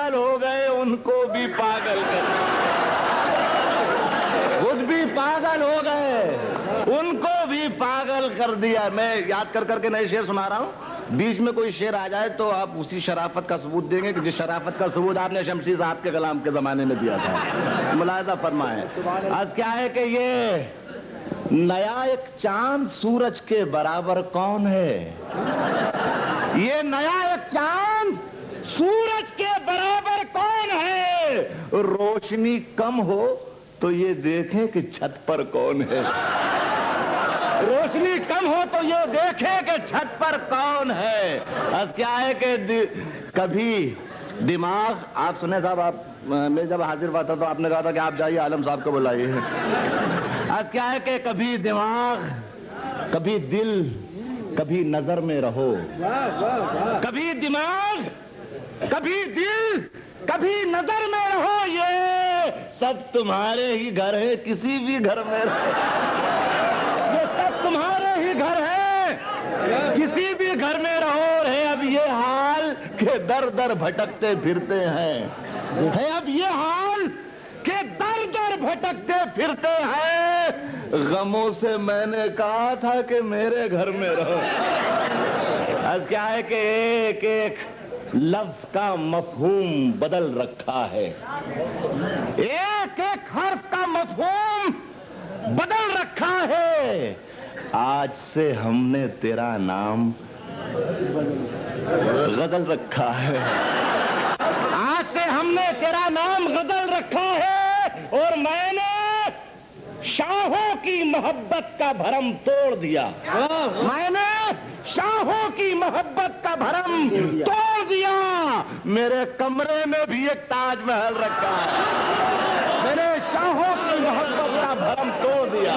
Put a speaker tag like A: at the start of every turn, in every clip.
A: پاگل ہو گئے ان کو بھی پاگل کر خود بھی پاگل ہو گئے ان کو بھی پاگل کر دیا. میں یاد کر کے نئے شعر سنا رہا ہوں. بیچ میں کوئی شعر آ جائے تو آپ اسی شرافت کا ثبوت دیں گے کہ جس شرافت کا ثبوت آپ نے شمسی صاحب کے کلام کے زمانے میں دیا تھا. ملاحظہ فرمائیں. آج کیا ہے کہ یہ نیا ایک چاند سورج کے برابر کون ہے؟ یہ نیا ایک چاند سورج کے برابر کون ہے؟ روشنی کم ہو تو یہ دیکھیں کہ چھت پر کون ہے. روشنی کم ہو تو یہ دیکھیں کہ چھت پر کون ہے. اب کیا ہے کہ کبھی دماغ آپ سنیں صاحب, آپ میں جب حاضر ہوا تھا تو آپ نے کہا تھا کہ آپ جائیے عالم صاحب کو بلائیے. اب کیا ہے کہ کبھی دماغ, کبھی دل, کبھی نظر میں رہو. کبھی دماغ, کبھی دل, کبھی نظر میں رہو. یہ سب تمہارے ہی گھر ہے, کسی بھی گھر میں رہو. یہ سب تمہارے ہی گھر ہے, کسی بھی گھر میں رہو. ہے اب یہ حال کہ در در بھٹکتے پھرتے ہیں. ہے اب یہ حال کہ در در بھٹکتے پھرتے ہیں. غموں سے میں نے کہا تھا کہ میرے گھر میں رہو. آج کیا ہے کہ ایک ایک لفظ کا مفہوم بدل رکھا ہے. ایک ایک حرف کا مفہوم بدل رکھا ہے. آج سے ہم نے تیرا نام غزل رکھا ہے. آج سے ہم نے تیرا نام غزل رکھا ہے. اور میں نے شاہوں کی محبت کا بھرم توڑ دیا. میں نے شاہوں کی محبت کا بھرم توڑ دیا. میرے کمرے میں بھی ایک تاج محل رکھا ہے. میں نے شاہوں کی محبت کا بھرم توڑ دیا.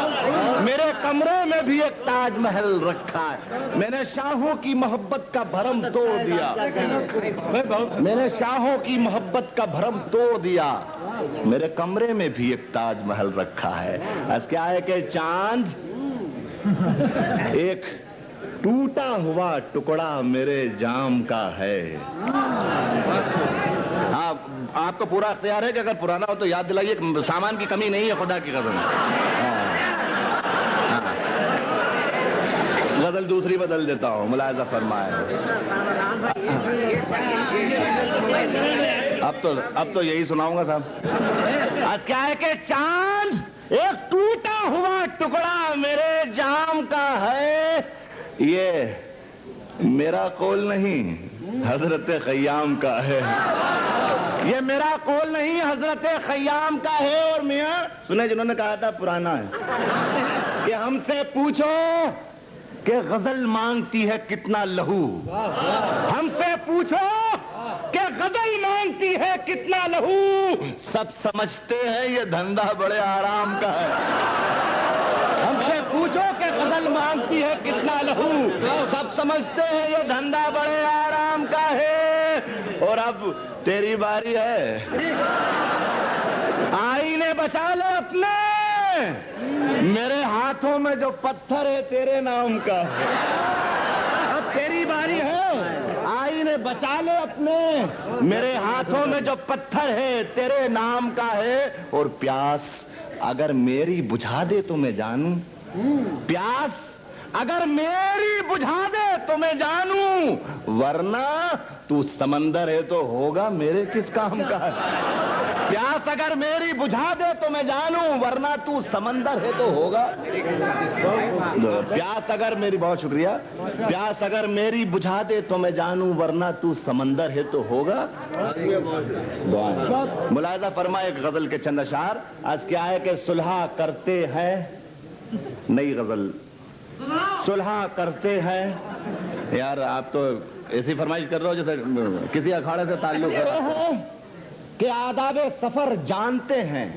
A: میرے کمرے میں بھی ایک تاج محل رکھا ہے. میں نے شاہوں کی محبت کا بھرم توڑ دیا. میں نے شاہوں کی محبت کا بھرم توڑ دیا. میرے کمرے میں بھی ایک تاج محل رکھا ہے. اس کیا ہے کہ چاند ایک ٹوٹا ہوا ٹکڑا میرے جام کا ہے. ہاں, آپ کو پورا اختیار ہے کہ اگر پرانا ہو تو یاد دلائیے. سامان کی کمی نہیں ہے, خدا کی قسم. غزل دوسری بدل دیتا ہوں, ملاحظہ فرمائے. اب تو یہی سناؤں گا صاحب. آج کیا ہے کہ چاند ایک ٹوٹا ہوا ٹکڑا میرے جام کا ہے. یہ میرا قول نہیں, حضرت خیام کا ہے. یہ میرا قول نہیں, حضرت خیام کا ہے. اور میاں سنے, جنہوں نے کہا تھا پرانا ہے, کہ ہم سے پوچھو کہ غزل مانگتی ہے کتنا لہو. ہم سے پوچھو کہ غزل مانگتی ہے کتنا لہو. سب سمجھتے ہیں یہ دھندا بڑے آرام کا ہے. ہم سے پوچھو کہ غزل مانگتی ہے کتنا لہو. سب سمجھتے ہیں یہ دھندا بڑے آرام کا ہے. اور اب تیری باری ہے, آئینے بچا لے اپنے. میرے ہاتھوں میں جو پتھر ہے تیرے نام کا ہے. اب تیری باری ہے, آئینے بچا لے اپنے. میرے ہاتھوں میں جو پتھر ہے تیرے نام کا ہے. اور پیاس اگر میری بجھا دے تو میں جانوں. پیاس اگر میری بجھا دے تو میں جانوں. ورنہ تو سمندر ہے تو ہوگا میرے کس کام کا ہے. پیاس اگر میری بجھا دے تو میں جانوں, ورنہ تو سمندر ہے تو ہوگا. پیاس اگر میری, بہت شکریہ. پیاس اگر میری بجھا دے تو میں جانوں, ورنہ تو سمندر ہے تو ہوگا. ملاحظہ فرمائے ایک غزل کے چند اشعار. آج کیا ہے کہ صلح کرتے ہیں, نئی غزل, صلح کرتے ہیں. یار آپ تو ایسی فرمائش کر رہے ہو جیسے کسی اکھاڑے سے تعلق ہے. کہ آداب سفر جانتے ہیں,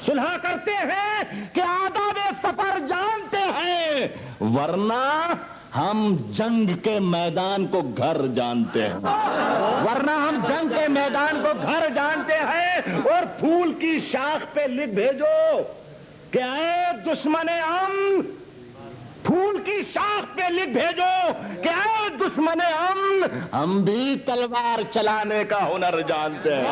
A: صلح کرتے ہیں کہ آداب سفر جانتے ہیں. ورنہ ہم جنگ کے میدان کو گھر جانتے ہیں. ورنہ ہم جنگ کے میدان کو گھر جانتے ہیں. اور پھول کی شاخ پہ لکھ بھیجو کہ اے دشمن امن, پھول کی شاخ پہ لکھ بھیجو کہ اے دشمن امن، ہم بھی تلوار چلانے کا ہنر جانتے ہیں،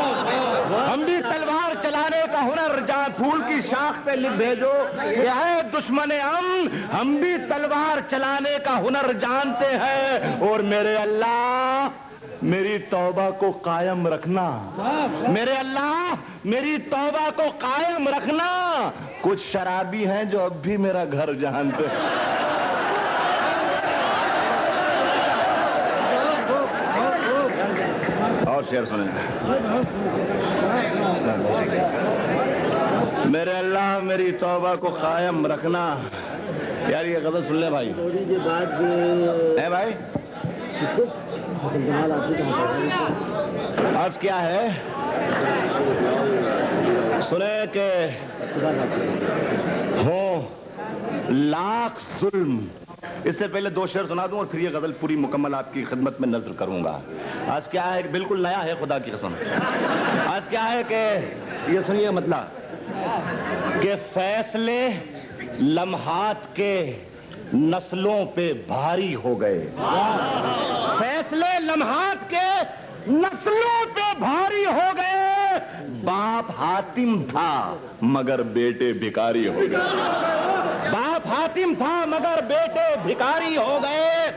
A: ہم بھی تلوار چلانے کا ہنر پھول کی شاخ پہ لکھ بھیجو کہ اے دشمن امن، ہم بھی تلوار چلانے کا ہنر جانتے ہیں، اور میرے اللہ میری توبہ کو قائم رکھنا، میرے اللہ میری توبہ کو قائم رکھنا۔ کچھ شرابی ہیں جو اب بھی میرا گھر جانتے ہیں۔ اور شعر سنیں۔ میرے اللہ میری توبہ کو قائم رکھنا۔ یار یہ غزل سن لے بھائی، ہے بھائی؟ عرض کیا ہے سنے کہ ہوں لاکھ ظلم۔ اس سے پہلے 2 شعر سنا دوں اور پھر یہ غزل پوری مکمل آپ کی خدمت میں نظر کروں گا۔ آج کیا ہے، بالکل نیا ہے خدا کی قسم۔ آج کیا ہے کہ یہ سنیے مطلب کہ فیصلے لمحات کے نسلوں پہ بھاری ہو گئے، فیصلے لمحات کے نسلوں پہ بھاری ہو گئے، باپ حاتم تھا مگر بیٹے بھکاری ہو گئے، باپ حاتم تھا مگر بیٹے بھکاری ہو گئے۔